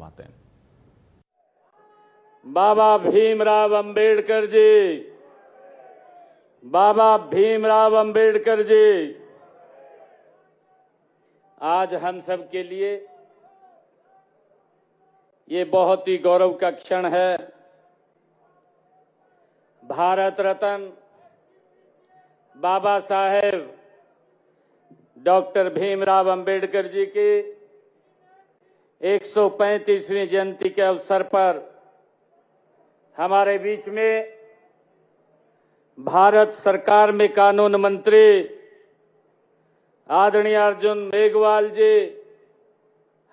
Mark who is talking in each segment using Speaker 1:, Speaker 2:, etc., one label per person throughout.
Speaker 1: फरमाते हैं।
Speaker 2: बाबा भीमराव अंबेडकर जी, बाबा भीमराव अंबेडकर जी। आज हम सब के लिए ये बहुत ही गौरव का क्षण है। भारत रत्न बाबा साहेब डॉक्टर भीमराव अंबेडकर जी की 135वीं जयंती के अवसर पर हमारे बीच में भारत सरकार में कानून मंत्री आदरणीय अर्जुन मेघवाल जी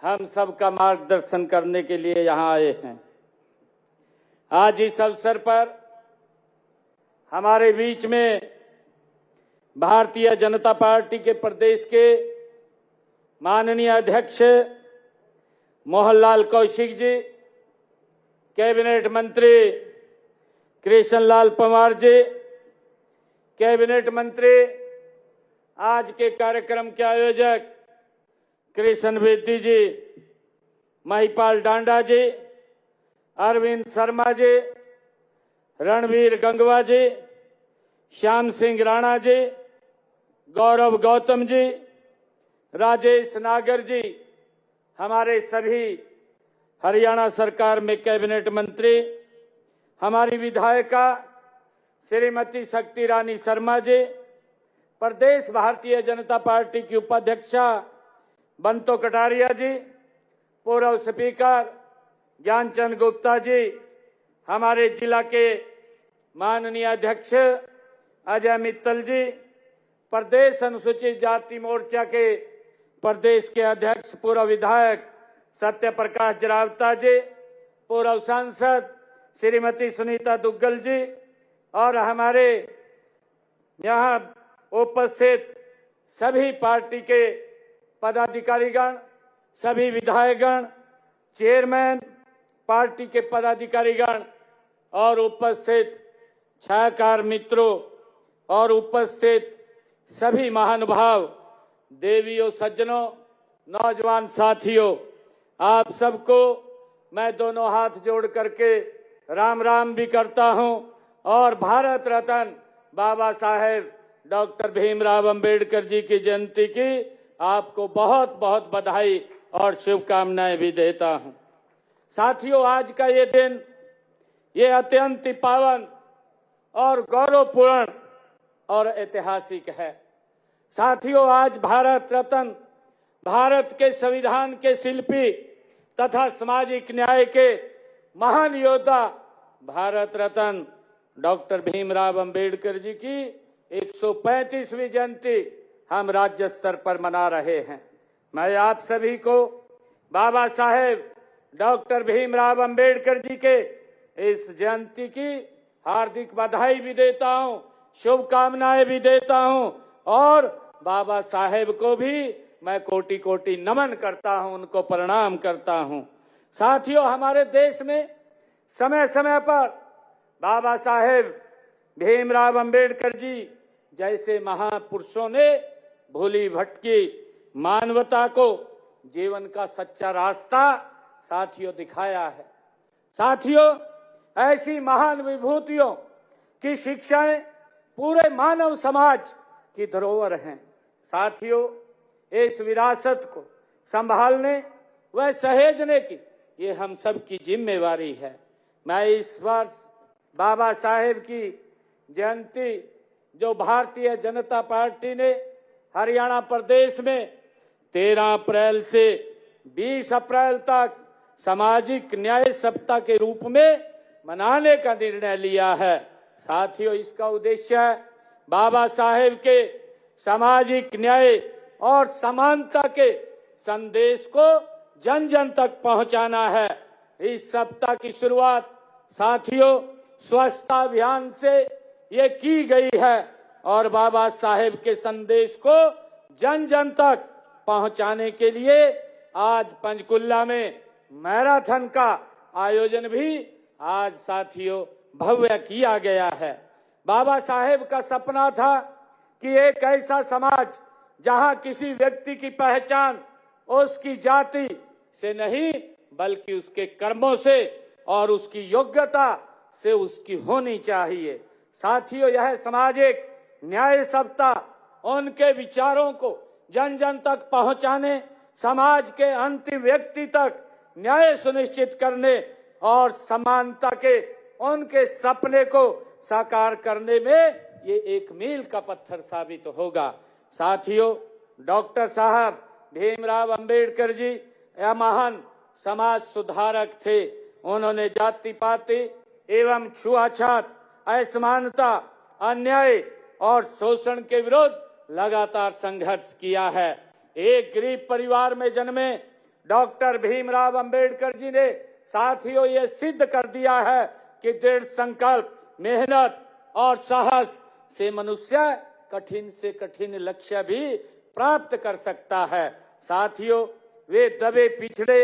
Speaker 2: हम सबका मार्गदर्शन करने के लिए यहां आए हैं। आज इस अवसर पर हमारे बीच में भारतीय जनता पार्टी के प्रदेश के माननीय अध्यक्ष मोहनलाल कौशिक जी, कैबिनेट मंत्री कृष्णलाल पंवार जी, कैबिनेट मंत्री आज के कार्यक्रम के आयोजक कृष्ण बेदी जी, महिपाल डांडा जी, अरविंद शर्मा जी, रणवीर गंगवा जी, श्याम सिंह राणा जी, गौरव गौतम जी, राजेश नागर जी, हमारे सभी हरियाणा सरकार में कैबिनेट मंत्री, हमारी विधायिका श्रीमती शक्ति रानी शर्मा जी, प्रदेश भारतीय जनता पार्टी की उपाध्यक्षा बंतो कटारिया जी, पूर्व स्पीकर ज्ञानचंद गुप्ता जी, हमारे जिला के माननीय अध्यक्ष अजय मित्तल जी, प्रदेश अनुसूचित जाति मोर्चा के प्रदेश के अध्यक्ष पूर्व विधायक सत्य प्रकाश जरावता जी, पूर्व सांसद श्रीमती सुनीता दुग्गल जी और हमारे यहाँ उपस्थित सभी पार्टी के पदाधिकारीगण, सभी विधायकगण, चेयरमैन, पार्टी के पदाधिकारीगण और उपस्थित छायाकार मित्रों और उपस्थित सभी महानुभाव, देवियों, सज्जनों, नौजवान साथियों, आप सबको मैं दोनों हाथ जोड़ करके राम राम भी करता हूं और भारत रत्न बाबा साहेब डॉक्टर भीमराव अंबेडकर जी की जयंती की आपको बहुत बहुत बधाई और शुभकामनाएं भी देता हूं। साथियों, आज का ये दिन ये अत्यंत पावन और गौरवपूर्ण और ऐतिहासिक है। साथियों, आज भारत रत्न, भारत के संविधान के शिल्पी तथा सामाजिक न्याय के महान योद्धा भारत रत्न डॉक्टर भीमराव अंबेडकर जी की 135वीं जयंती हम राज्य स्तर पर मना रहे हैं। मैं आप सभी को बाबा साहेब डॉक्टर भीमराव अंबेडकर जी के इस जयंती की हार्दिक बधाई भी देता हूं, शुभकामनाएं भी देता हूं और बाबा साहेब को भी मैं कोटि कोटि नमन करता हूं, उनको प्रणाम करता हूं। साथियों, हमारे देश में समय समय पर बाबा साहेब भीमराव अंबेडकर जी जैसे महापुरुषों ने भूली भटकी मानवता को जीवन का सच्चा रास्ता साथियों दिखाया है। साथियों, ऐसी महान विभूतियों की शिक्षाएं पूरे मानव समाज की धरोहर हैं। साथियों, इस विरासत को संभालने व सहेजने की ये हम सब की जिम्मेवारी है। मैं इस वर्ष बाबा साहेब की जयंती जो भारतीय जनता पार्टी ने हरियाणा प्रदेश में 13 अप्रैल से 20 अप्रैल तक सामाजिक न्याय सप्ताह के रूप में मनाने का निर्णय लिया है। साथियों, इसका उद्देश्य है बाबा साहेब के सामाजिक न्याय और समानता के संदेश को जन जन तक पहुंचाना है। इस सप्ताह की शुरुआत साथियों स्वच्छता अभियान से ये की गई है और बाबा साहेब के संदेश को जन जन तक पहुंचाने के लिए आज पंचकुला में मैराथन का आयोजन भी आज साथियों भव्य किया गया है। बाबा साहेब का सपना था कि एक ऐसा समाज जहां किसी व्यक्ति की पहचान उसकी जाति से नहीं बल्कि उसके कर्मों से और उसकी योग्यता से उसकी होनी चाहिए। साथियों, यह सामाजिक न्याय सप्ताह उनके विचारों को जन जन तक पहुंचाने, समाज के अंतिम व्यक्ति तक न्याय सुनिश्चित करने और समानता के उनके सपने को साकार करने में ये एक मील का पत्थर साबित होगा। साथियों, डॉक्टर साहब भीमराव अंबेडकर जी यह महान समाज सुधारक थे। उन्होंने जाति पाति एवं छुआछूत, असमानता, अन्याय और शोषण के विरुद्ध लगातार संघर्ष किया है। एक गरीब परिवार में जन्मे डॉक्टर भीमराव अंबेडकर जी ने साथियों ये सिद्ध कर दिया है कि दृढ़ संकल्प, मेहनत और साहस से मनुष्य कठिन से कठिन लक्ष्य भी प्राप्त कर सकता है। साथियों, वे दबे पिछड़े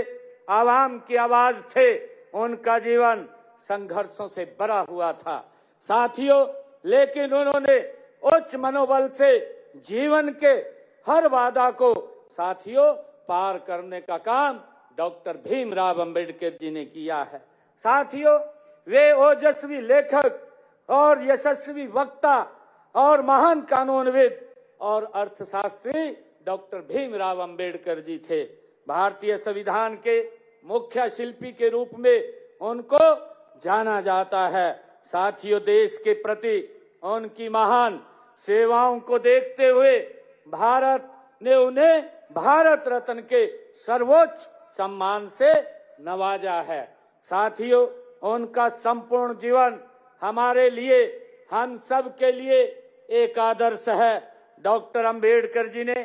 Speaker 2: आवाम की आवाज थे। उनका जीवन संघर्षों से भरा हुआ था। साथियों, लेकिन उन्होंने उच्च मनोबल से जीवन के हर बाधा को साथियों पार करने का काम डॉक्टर भीमराव अंबेडकर जी ने किया है। साथियों, वे ओजस्वी लेखक और यशस्वी वक्ता और महान कानूनविद और अर्थशास्त्री डॉक्टर भीमराव अंबेडकर जी थे। भारतीय संविधान के मुख्य शिल्पी के रूप में उनको जाना जाता है। साथियों, देश के प्रति उनकी महान सेवाओं को देखते हुए भारत ने उन्हें भारत रत्न के सर्वोच्च सम्मान से नवाजा है। साथियों, उनका संपूर्ण जीवन हमारे लिए, हम सब के लिए एक आदर्श है। डॉक्टर अंबेडकर जी ने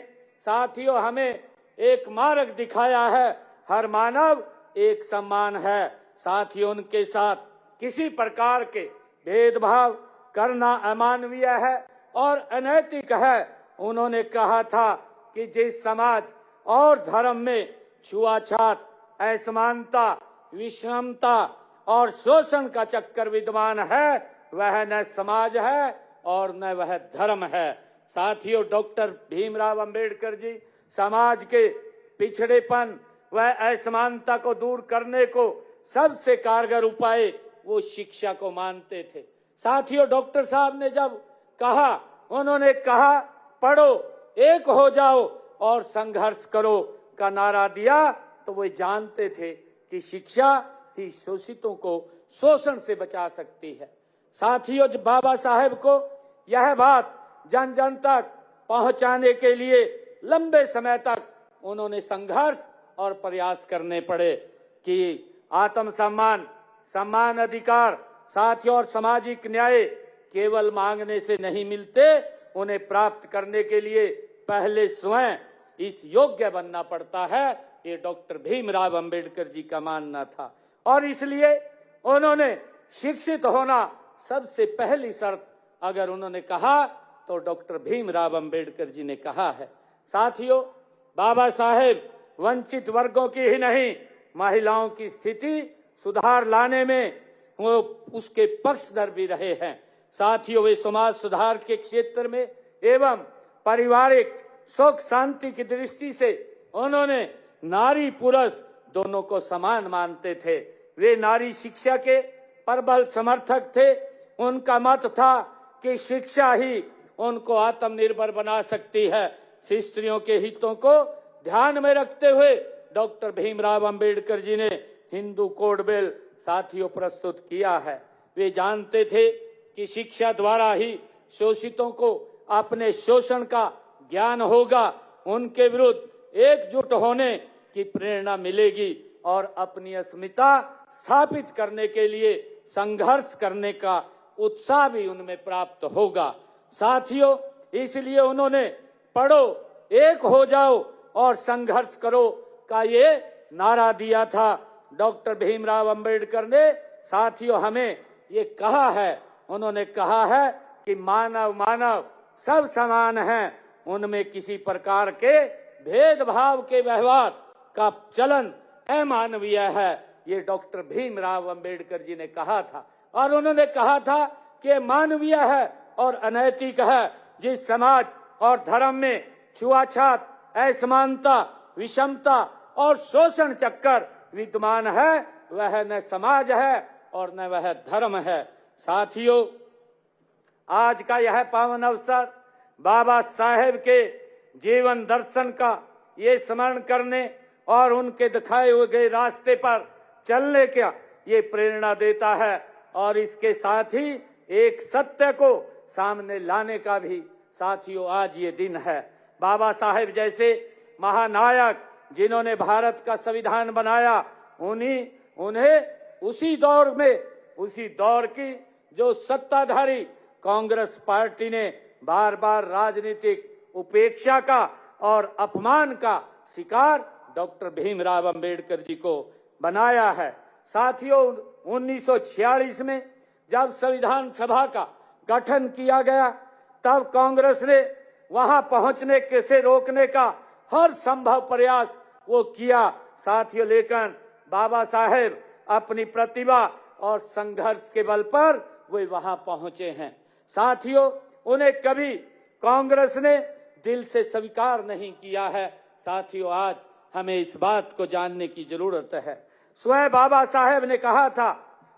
Speaker 2: साथियों हमें एक मार्ग दिखाया है। हर मानव एक समान है। साथियों, उनके साथ किसी प्रकार के भेदभाव करना अमानवीय है और अनैतिक है। उन्होंने कहा था कि जिस समाज और धर्म में छुआछूत, असमानता, विषमता और शोषण का चक्कर विद्यमान है, वह न समाज है और न वह धर्म है। साथियों, डॉक्टर भीमराव अंबेडकर जी समाज के पिछड़ेपन व असमानता को दूर करने को सबसे कारगर उपाय वो शिक्षा को मानते थे। साथियों, डॉक्टर साहब ने जब कहा, उन्होंने कहा पढ़ो, एक हो जाओ और संघर्ष करो का नारा दिया, तो वो जानते थे कि शिक्षा ही शोषितों को शोषण से बचा सकती है। साथियों, बाबा साहेब को यह बात जन जन तक पहुंचाने के लिए लंबे समय तक उन्होंने संघर्ष और प्रयास करने पड़े कि आत्मसम्मान, सम्मान, अधिकार, साथियों और सामाजिक न्याय केवल मांगने से नहीं मिलते। उन्हें प्राप्त करने के लिए पहले स्वयं इस योग्य बनना पड़ता है। ये डॉक्टर भीमराव अंबेडकर जी का मानना था और इसलिए उन्होंने शिक्षित होना सबसे पहली शर्त अगर उन्होंने कहा तो डॉक्टर भीमराव अंबेडकर जी ने कहा है। साथियों, बाबा साहेब वंचित वर्गों की ही नहीं, महिलाओं की स्थिति सुधार लाने में वो उसके पक्षधर भी रहे हैं। साथियों, वे समाज सुधार के क्षेत्र में एवं पारिवारिक सुख शांति की दृष्टि से उन्होंने नारी पुरुष दोनों को समान मानते थे। वे नारी शिक्षा के प्रबल समर्थक थे। उनका मत था कि शिक्षा ही उनको आत्मनिर्भर बना सकती है। स्त्रियों के हितों को ध्यान में रखते हुए डॉक्टर भीमराव अंबेडकर जी ने हिंदू कोड बिल साथियों प्रस्तुत किया है। वे जानते थे कि शिक्षा द्वारा ही शोषितों को अपने शोषण का ज्ञान होगा, उनके विरुद्ध एकजुट होने की प्रेरणा मिलेगी और अपनी अस्मिता स्थापित करने के लिए संघर्ष करने का उत्साह भी उनमें प्राप्त होगा। साथियों, इसलिए उन्होंने पढ़ो, एक हो जाओ और संघर्ष करो का ये नारा दिया था। डॉक्टर भीमराव अंबेडकर ने साथियों हमें ये कहा है, उन्होंने कहा है कि मानव मानव सब समान हैं, उनमें किसी प्रकार के भेदभाव के व्यवहार का चलन अमानवीय है। ये डॉक्टर भीमराव अंबेडकर जी ने कहा था और उन्होंने कहा था कि मानवीय है और अनैतिक है जिस समाज और धर्म में छुआछूत, असमानता, विषमता और शोषण चक्कर विद्यमान है वह न समाज है और न वह धर्म है। साथियों, आज का यह पावन अवसर बाबा साहेब के जीवन दर्शन का ये स्मरण करने और उनके दिखाए हुए गए रास्ते पर चलने का ये प्रेरणा देता है और इसके साथ ही एक सत्य को सामने लाने का भी साथियों आज ये दिन है। बाबा साहेब जैसे महानायक जिन्होंने भारत का संविधान बनाया, उन्हें उसी दौर की जो सत्ताधारी कांग्रेस पार्टी ने बार बार राजनीतिक उपेक्षा का और अपमान का शिकार डॉक्टर भीमराव अंबेडकर जी को बनाया है। साथियों, 1946 में जब संविधान सभा का गठन किया गया तब कांग्रेस ने वहां पहुंचने से रोकने का हर संभव प्रयास वो किया। साथियों, लेकिन बाबा साहेब अपनी प्रतिभा और संघर्ष के बल पर वे वहां पहुंचे हैं। साथियों, उन्हें कभी कांग्रेस ने दिल से स्वीकार नहीं किया है। साथियों, आज हमें इस बात को जानने की जरूरत है। स्वयं बाबा साहेब ने कहा था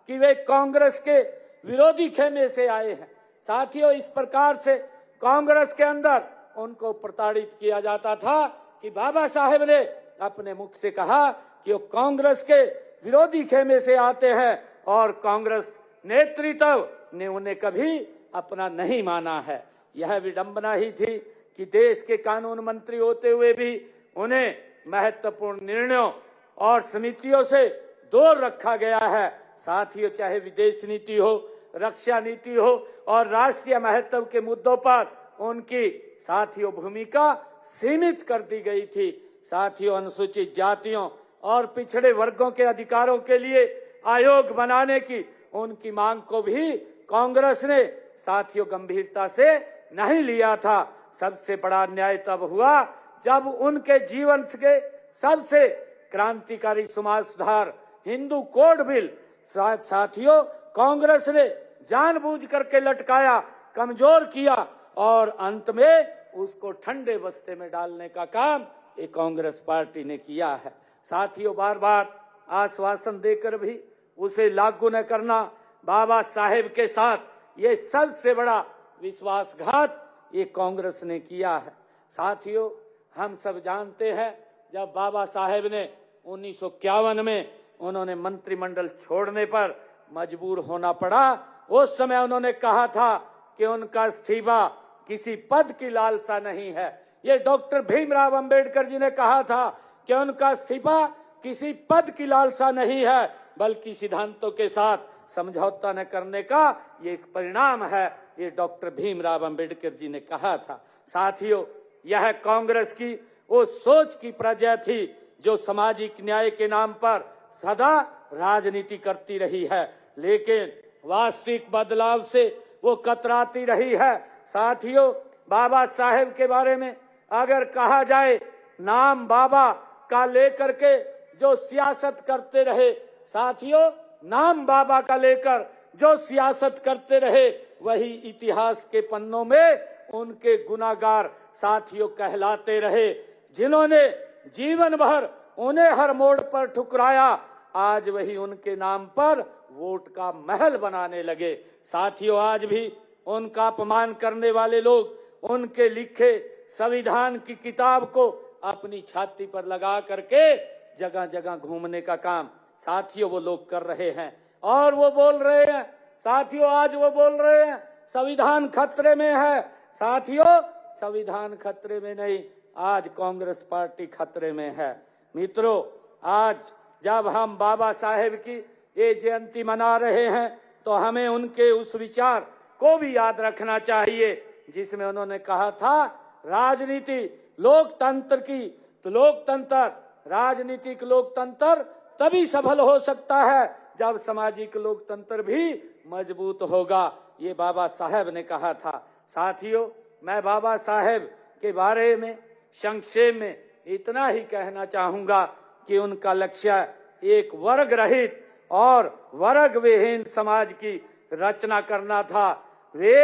Speaker 2: कि वे कांग्रेस के विरोधी खेमे से आए हैं। साथियों, इस प्रकार से कांग्रेस के अंदर उनको प्रताड़ित किया जाता था कि बाबा साहेब ने अपने मुख से कहा कि वो कांग्रेस के विरोधी खेमे से आते हैं और कांग्रेस नेतृत्व ने उन्हें कभी अपना नहीं माना है। यह विडंबना ही थी कि देश के कानून मंत्री होते हुए भी उन्हें महत्वपूर्ण निर्णयों और समितियों से दूर रखा गया है। साथियों, चाहे विदेश नीति हो, रक्षा नीति हो और राष्ट्रीय महत्व के मुद्दों पर उनकी साथियों भूमिका सीमित कर दी गई थी। साथियों, अनुसूचित जातियों और पिछड़े वर्गों के अधिकारों के लिए आयोग बनाने की उनकी मांग को भी कांग्रेस ने साथियों गंभीरता से नहीं लिया था। सबसे बड़ा अन्याय तब हुआ जब उनके जीवन के सबसे क्रांतिकारी समाज सुधार हिंदू कोड बिल साथियों कांग्रेस ने जानबूझ करके लटकाया, कमजोर किया और अंत में उसको ठंडे बस्ते में डालने का काम ये कांग्रेस पार्टी ने किया है। साथियों, बार बार आश्वासन देकर भी उसे लागू न करना बाबा साहेब के साथ ये सबसे बड़ा विश्वासघात ये कांग्रेस ने किया है। साथियों, हम सब जानते हैं जब बाबा साहेब ने 1951 में उन्होंने मंत्रिमंडल छोड़ने पर मजबूर होना पड़ा, उस समय उन्होंने कहा था कि उनका इस्तीफा किसी पद की लालसा नहीं है। ये डॉक्टर भीमराव अंबेडकर जी ने कहा था कि उनका इस्तीफा किसी पद की लालसा नहीं है बल्कि सिद्धांतों के साथ समझौता न करने का ये एक परिणाम है। ये डॉक्टर भीमराव अंबेडकर जी ने कहा था। साथियों, यह कांग्रेस की वो सोच की प्रजा थी जो सामाजिक न्याय के नाम पर सदा राजनीति करती रही है, लेकिन वास्तविक बदलाव से वो कतराती रही है। साथियों, बाबा साहेब के बारे में अगर कहा जाए, नाम बाबा का लेकर के जो सियासत करते रहे, साथियों नाम बाबा का लेकर जो सियासत करते रहे वही इतिहास के पन्नों में उनके गुनाहगार साथियों कहलाते रहे। जिन्होंने जीवन भर उन्हें हर मोड़ पर ठुकराया, आज वही उनके नाम पर वोट का महल बनाने लगे। साथियों, आज भी उनका अपमान करने वाले लोग उनके लिखे संविधान की किताब को अपनी छाती पर लगा करके जगह जगह घूमने का काम साथियों वो लोग कर रहे हैं और वो बोल रहे हैं। साथियों, आज वो बोल रहे हैं संविधान खतरे में है। साथियों, संविधान खतरे में नहीं, आज कांग्रेस पार्टी खतरे में है। मित्रों, आज जब हम बाबा साहेब की ये जयंती मना रहे हैं तो हमें उनके उस विचार को भी याद रखना चाहिए जिसमें उन्होंने कहा था, राजनीति लोकतंत्र की तो राजनीतिक लोकतंत्र तभी सफल हो सकता है जब सामाजिक लोकतंत्र भी मजबूत होगा। ये बाबा साहेब ने कहा था। साथियों, मैं बाबा साहेब के बारे में संक्षेप में इतना ही कहना चाहूंगा कि उनका लक्ष्य एक वर्ग रहित और वर्ग विहीन समाज की रचना करना था। वे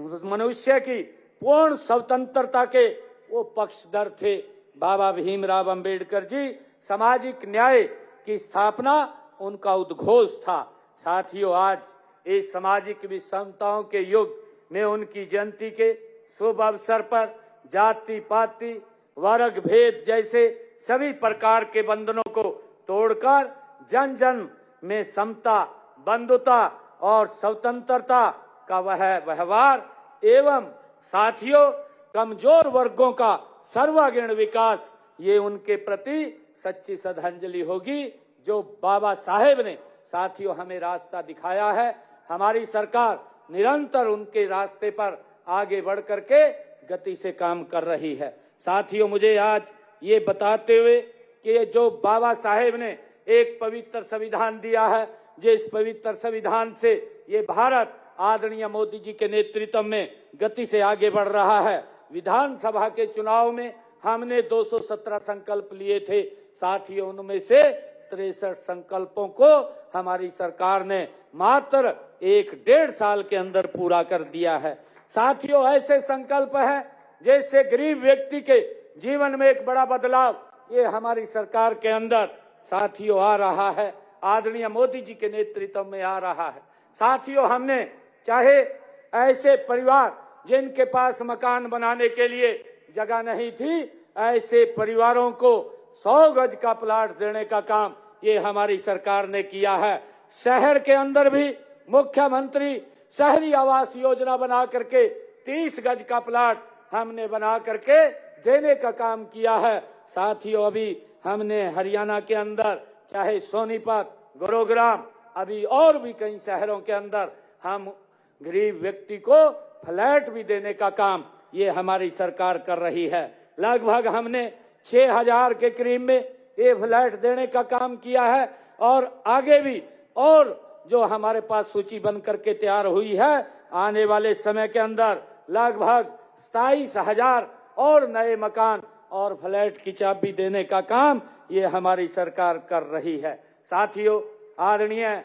Speaker 2: मनुष्य की पूर्ण स्वतंत्रता के वो पक्षधर थे। बाबा भीमराव अंबेडकर जी सामाजिक न्याय की स्थापना उनका उद्घोष था। साथियों, आज इस सामाजिक विषमताओं के युग में उनकी जयंती के शुभ अवसर पर जाति पाति वर्ग भेद जैसे सभी प्रकार के बंधनों को तोड़कर जन जन में समता, बंधुता और स्वतंत्रता का वह व्यवहार एवं साथियों कमजोर वर्गों का सर्वांगीण विकास, ये उनके प्रति सच्ची श्रद्धांजलि होगी जो बाबा साहेब ने साथियों हमें रास्ता दिखाया है। हमारी सरकार निरंतर उनके रास्ते पर आगे बढ़ करके गति से काम कर रही है। साथियों, मुझे आज ये बताते हुए कि जो बाबा साहेब ने एक पवित्र संविधान दिया है, जिस पवित्र संविधान से ये भारत आदरणीय मोदी जी के नेतृत्व में गति से आगे बढ़ रहा है। विधानसभा के चुनाव में हमने 217 संकल्प लिए थे। साथियों, उनमें से 63 संकल्पों को हमारी सरकार ने मात्र 1-1.5 साल के अंदर पूरा कर दिया है। साथियों, ऐसे संकल्प है जैसे गरीब व्यक्ति के जीवन में एक बड़ा बदलाव, ये हमारी सरकार के अंदर साथियों आ रहा है, आदरणीय मोदी जी के नेतृत्व में आ रहा है। साथियों, हमने चाहे ऐसे परिवार जिनके पास मकान बनाने के लिए जगह नहीं थी, ऐसे परिवारों को 100 गज का प्लाट देने का काम ये हमारी सरकार ने किया है। शहर के अंदर भी मुख्यमंत्री शहरी आवास योजना बना करके 30 गज का प्लाट हमने बना करके देने का काम किया है। साथियों, अभी हमने हरियाणा के अंदर चाहे सोनीपत, गुरुग्राम, अभी और भी कई शहरों के अंदर हम गरीब व्यक्ति को फ्लैट भी देने का काम ये हमारी सरकार कर रही है। लगभग हमने 6000 के करीब में ये फ्लैट देने का काम किया है और आगे भी और जो हमारे पास सूची बन करके तैयार हुई है, आने वाले समय के अंदर लगभग 27,000 और नए मकान और फ्लैट की चाबी देने का काम ये हमारी सरकार कर रही है। साथियों, आदरणीय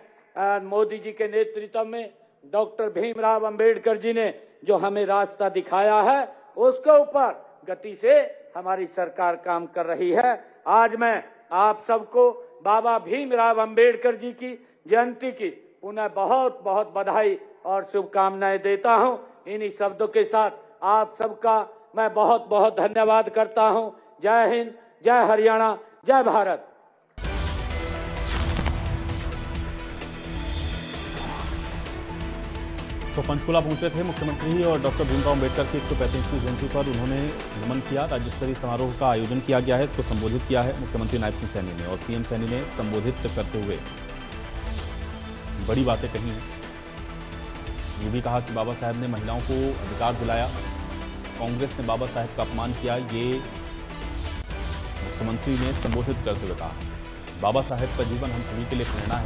Speaker 2: मोदी जी के नेतृत्व में डॉक्टर भीमराव अंबेडकर जी ने जो हमें रास्ता दिखाया है, उसके ऊपर गति से हमारी सरकार काम कर रही है। आज मैं आप सबको बाबा भीमराव अंबेडकर जी की जयंती की पुनः बहुत बहुत बधाई और शुभकामनाएं देता हूं। इन्हीं शब्दों के साथ आप सबका मैं बहुत बहुत धन्यवाद करता हूं। जय हिंद, जय हरियाणा, जय भारत।
Speaker 1: तो पंचकुला पहुंचे थे मुख्यमंत्री और डॉक्टर भीमराव अंबेडकर की 135वीं जयंती पर उन्होंने नमन किया। राज्य स्तरीय समारोह का आयोजन किया गया है, इसको संबोधित किया है मुख्यमंत्री नायब सिंह सैनी ने और सीएम सैनी ने संबोधित करते हुए बड़ी बातें कही हैं। ये भी कहा कि बाबा साहेब ने महिलाओं को अधिकार दिलाया, कांग्रेस ने बाबा साहेब का अपमान किया, ये मुख्यमंत्री ने संबोधित करते हुए कहा। बाबा साहेब का जीवन हम सभी के लिए प्रेरणा है।